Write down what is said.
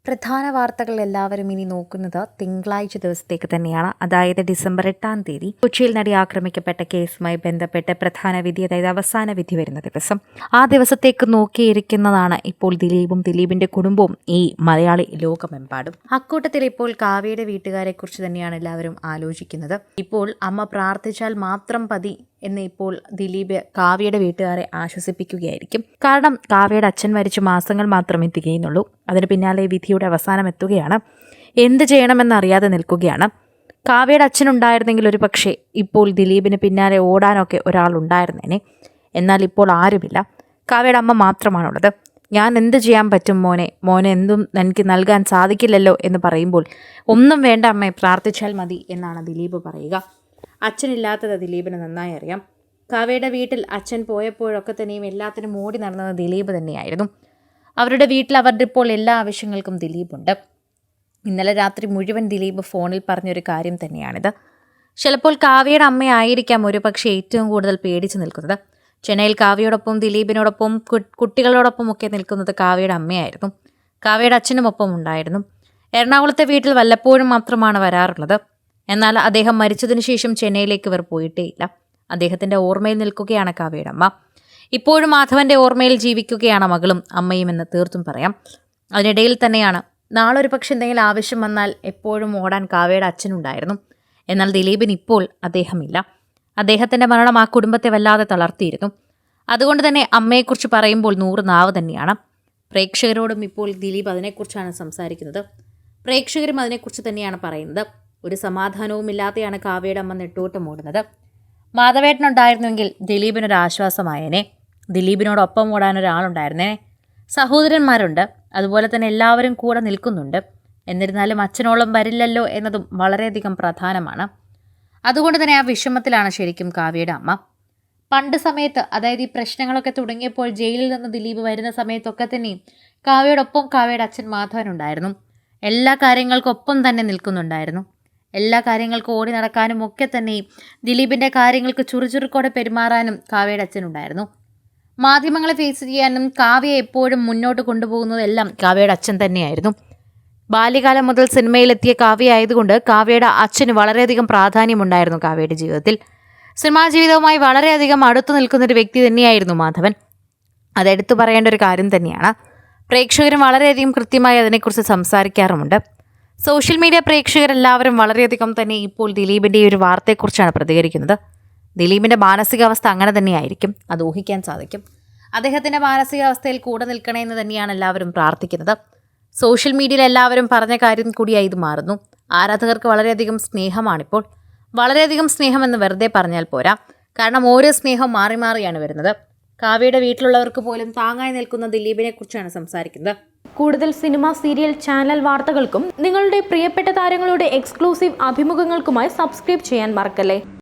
പ്രധാന വാർത്തകൾ എല്ലാവരും ഇനി നോക്കുന്നത് തിങ്കളാഴ്ച ദിവസത്തേക്ക് തന്നെയാണ്. അതായത് ഡിസംബർ 8-ാം തീയതി കൊച്ചിയിൽ നടി ആക്രമിക്കപ്പെട്ട കേസുമായി ബന്ധപ്പെട്ട് പ്രധാന വിധി, അതായത് അവസാന വിധി വരുന്ന ദിവസം. ആ ദിവസത്തേക്ക് നോക്കിയിരിക്കുന്നതാണ് ഇപ്പോൾ ദിലീപിന്റെ കുടുംബവും ഈ മലയാളി ലോകമെമ്പാടും. അക്കൂട്ടത്തിൽ ഇപ്പോൾ കാവ്യയുടെ വീട്ടുകാരെ കുറിച്ച് തന്നെയാണ് എല്ലാവരും ആലോചിക്കുന്നത്. ഇപ്പോൾ അമ്മ പ്രാർത്ഥിച്ചാൽ മാത്രം മതി എന്ന് ഇപ്പോൾ ദിലീപ് കാവ്യയുടെ വീട്ടുകാരെ ആശ്വസിപ്പിക്കുകയായിരിക്കും. കാരണം കാവ്യയുടെ അച്ഛൻ മരിച്ചു മാസങ്ങൾ മാത്രമേ തികയുന്നുള്ളൂ. അതിന് പിന്നാലെ വിധിയുടെ അവസാനം എത്തുകയാണ്. എന്ത് ചെയ്യണമെന്നറിയാതെ നിൽക്കുകയാണ്. കാവ്യയുടെ അച്ഛനുണ്ടായിരുന്നെങ്കിൽ ഒരു പക്ഷേ ഇപ്പോൾ ദിലീപിന് പിന്നാലെ ഓടാനൊക്കെ ഒരാളുണ്ടായിരുന്നേനെ. എന്നാൽ ഇപ്പോൾ ആരുമില്ല. കാവ്യയുടെ അമ്മ മാത്രമാണുള്ളത്. ഞാൻ എന്ത് ചെയ്യാൻ പറ്റും മോനെ എന്തും എനിക്ക് നൽകാൻ സാധിക്കില്ലല്ലോ എന്ന് പറയുമ്പോൾ, ഒന്നും വേണ്ട അമ്മേ, പ്രാർത്ഥിച്ചാൽ മതി എന്നാണ് ദിലീപ് പറയുക. അച്ഛനില്ലാത്തത് ദിലീപിന് നന്നായി അറിയാം. കാവ്യയുടെ വീട്ടിൽ അച്ഛൻ പോയപ്പോഴൊക്കെ തന്നെയും എല്ലാത്തിനും ഓടി നടന്നത് ദിലീപ് തന്നെയായിരുന്നു. അവരുടെ വീട്ടിൽ അവരുടെ ഇപ്പോൾ എല്ലാ ആവശ്യങ്ങൾക്കും ദിലീപുണ്ട്. ഇന്നലെ രാത്രി മുഴുവൻ ദിലീപ് ഫോണിൽ പറഞ്ഞൊരു കാര്യം തന്നെയാണിത്. ചിലപ്പോൾ കാവ്യയുടെ അമ്മയായിരിക്കാം ഒരു പക്ഷേ ഏറ്റവും കൂടുതൽ പേടിച്ച് നിൽക്കുന്നത്. ചെന്നൈയിൽ കാവ്യയോടൊപ്പം ദിലീപിനോടൊപ്പം കുട്ടികളോടൊപ്പം ഒക്കെ നിൽക്കുന്നത് കാവ്യയുടെ അമ്മയായിരുന്നു. കാവ്യയുടെ അച്ഛനുമൊപ്പം ഉണ്ടായിരുന്നു. എറണാകുളത്തെ വീട്ടിൽ വല്ലപ്പോഴും മാത്രമാണ് വരാറുള്ളത്. എന്നാൽ അദ്ദേഹം മരിച്ചതിനു ശേഷം ചെന്നൈയിലേക്ക് ഇവർ പോയിട്ടേയില്ല. അദ്ദേഹത്തിൻ്റെ ഓർമ്മയിൽ നിൽക്കുകയാണ് കാവ്യയുടെ അമ്മ. ഇപ്പോഴും മാധവൻ്റെ ഓർമ്മയിൽ ജീവിക്കുകയാണ് മകളും അമ്മയും എന്ന് തീർത്തും പറയാം. അതിനിടയിൽ തന്നെയാണ് നാളൊരു പക്ഷെ എന്തെങ്കിലും ആവശ്യം വന്നാൽ എപ്പോഴും ഓടാൻ കാവ്യയുടെ അച്ഛനുണ്ടായിരുന്നു. എന്നാൽ ദിലീപിന് ഇപ്പോൾ അദ്ദേഹമില്ല. അദ്ദേഹത്തിൻ്റെ മരണം ആ കുടുംബത്തെ വല്ലാതെ തളർത്തിയിരുന്നു. അതുകൊണ്ട് തന്നെ അമ്മയെക്കുറിച്ച് പറയുമ്പോൾ 100 നാവ് തന്നെയാണ്. പ്രേക്ഷകരോടും ഇപ്പോൾ ദിലീപ് അതിനെക്കുറിച്ചാണ് സംസാരിക്കുന്നത്. പ്രേക്ഷകരും അതിനെക്കുറിച്ച് തന്നെയാണ് പറയുന്നത്. ഒരു സമാധാനവും ഇല്ലാതെയാണ് കാവ്യയുടെ അമ്മ നെട്ടോട്ടം ഓടുന്നത്. മാധവേട്ടനുണ്ടായിരുന്നുവെങ്കിൽ ദിലീപിനൊരാശ്വാസമായേനെ. ദിലീപിനോടൊപ്പം ഓടാൻ ഒരാളുണ്ടായിരുന്നേ. സഹോദരന്മാരുണ്ട്, അതുപോലെ തന്നെ എല്ലാവരും കൂടെ നിൽക്കുന്നുണ്ട്. എന്നിരുന്നാലും അച്ഛനോളം വരില്ലല്ലോ എന്നതും വളരെയധികം പ്രധാനമാണ്. അതുകൊണ്ട് തന്നെ ആ വിഷമത്തിലാണ് ശരിക്കും കാവ്യയുടെ അമ്മ. പണ്ട് സമയത്ത്, അതായത് ഈ പ്രശ്നങ്ങളൊക്കെ തുടങ്ങിയപ്പോൾ ജയിലിൽ നിന്ന് ദിലീപ് വരുന്ന സമയത്തൊക്കെ തന്നെയും കാവ്യയോടൊപ്പം കാവ്യയുടെ അച്ഛൻ മാധവനുണ്ടായിരുന്നു. എല്ലാ കാര്യങ്ങൾക്കൊപ്പം തന്നെ നിൽക്കുന്നുണ്ടായിരുന്നു. എല്ലാ കാര്യങ്ങൾക്കും ഓടി നടക്കാനും ഒക്കെ തന്നെയും ദിലീപിൻ്റെ കാര്യങ്ങൾക്ക് ചുറുചുറുക്കോടെ പെരുമാറാനും കാവ്യയുടെ അച്ഛനുണ്ടായിരുന്നു. മാധ്യമങ്ങളെ ഫേസ് ചെയ്യാനും കാവ്യയെ എപ്പോഴും മുന്നോട്ട് കൊണ്ടുപോകുന്നതെല്ലാം കാവ്യയുടെ അച്ഛൻ തന്നെയായിരുന്നു. ബാല്യകാലം മുതൽ സിനിമയിലെത്തിയ കാവ്യ ആയതുകൊണ്ട് കാവ്യയുടെ അച്ഛന് വളരെയധികം പ്രാധാന്യമുണ്ടായിരുന്നു കാവ്യയുടെ ജീവിതത്തിൽ. സിനിമാ ജീവിതവുമായി വളരെയധികം അടുത്തു നിൽക്കുന്നൊരു വ്യക്തി തന്നെയായിരുന്നു മാധവൻ. അതെടുത്തു പറയേണ്ട ഒരു കാര്യം തന്നെയാണ്. പ്രേക്ഷകരും വളരെയധികം കൃത്യമായി അതിനെക്കുറിച്ച് സംസാരിക്കാറുമുണ്ട്. സോഷ്യൽ മീഡിയ പ്രേക്ഷകരെല്ലാവരും വളരെയധികം തന്നെ ഇപ്പോൾ ദിലീപിൻ്റെ ഈ ഒരു വാർത്തയെക്കുറിച്ചാണ് പ്രതികരിക്കുന്നത്. ദിലീപിൻ്റെ മാനസികാവസ്ഥ അങ്ങനെ തന്നെയായിരിക്കും, അത് ഊഹിക്കാൻ സാധിക്കും. അദ്ദേഹത്തിൻ്റെ മാനസികാവസ്ഥയിൽ കൂടെ നിൽക്കണേ എന്ന് തന്നെയാണ് എല്ലാവരും പ്രാർത്ഥിക്കുന്നത്. സോഷ്യൽ മീഡിയയിൽ എല്ലാവരും പറഞ്ഞ കാര്യം കൂടിയായി ഇത് മാറുന്നു. ആരാധകർക്ക് വളരെയധികം സ്നേഹമാണിപ്പോൾ. വളരെയധികം സ്നേഹമെന്ന് വെറുതെ പറഞ്ഞാൽ പോരാ. കാരണം ഓരോ സ്നേഹം മാറി മാറിയാണ് വരുന്നത്. കാവ്യയുടെ വീട്ടിലുള്ളവർക്ക് പോലും താങ്ങായി നിൽക്കുന്ന ദിലീപിനെ കുറിച്ചാണ് സംസാരിക്കുന്നത്. കൂടുതൽ സിനിമ, സീരിയൽ, ചാനൽ വാർത്തകൾക്കും നിങ്ങളുടെ പ്രിയപ്പെട്ട താരങ്ങളുടെ എക്സ്ക്ലൂസീവ് അഭിമുഖങ്ങൾക്കുമായി സബ്സ്ക്രൈബ് ചെയ്യാൻ മറക്കല്ലേ.